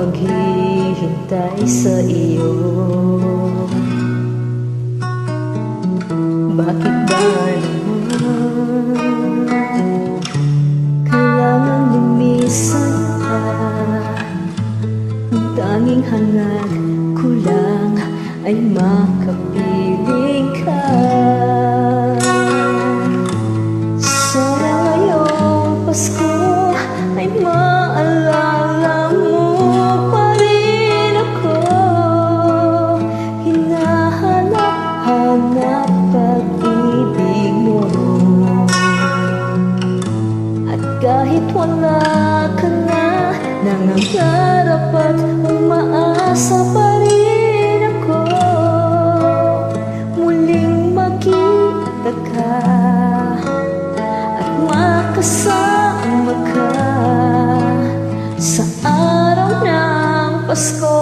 maghihintay sa iyo. Bakit ba naman kailangan lumisan ka? Ang tanging hangad ko lang ay makapiling ka. Sana ngayong Pasko ay maalala mo pa rin ako. Hinahanap-hanap pag-ibig mo. At kahit wala ka na, nangangarap at umaasa pa rin ako. Muling makita ka at makasama ka sa araw ng Pasko.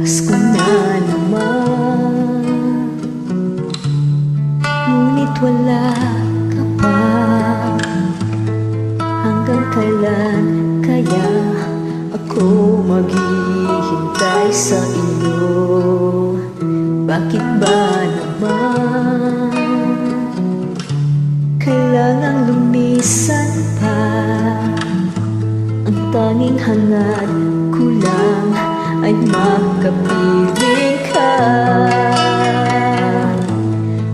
Pasko na naman, ngunit wala ka pa. Hanggang kailan kaya ako maghihintay sa iyo? Bakit ba naman kailangang lumisan pa? Ang tanging hangad ko lang ay makapiling ka.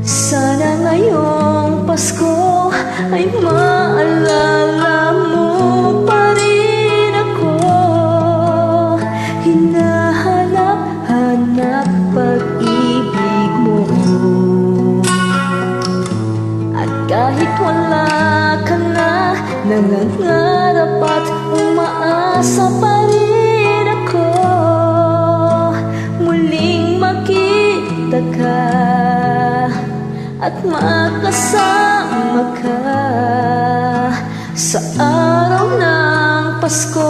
Sana ngayong Pasko ay maalala mo pa rin ako. Hinahanap-hanap pag-ibig mo. At kahit wala ka na, nangangarap at umaasa pa rin ako. Muling makita ka at makasama ka sa araw ng Pasko.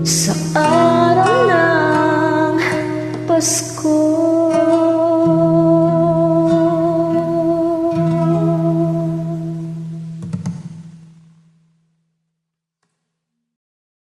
Sa araw ng Pasko.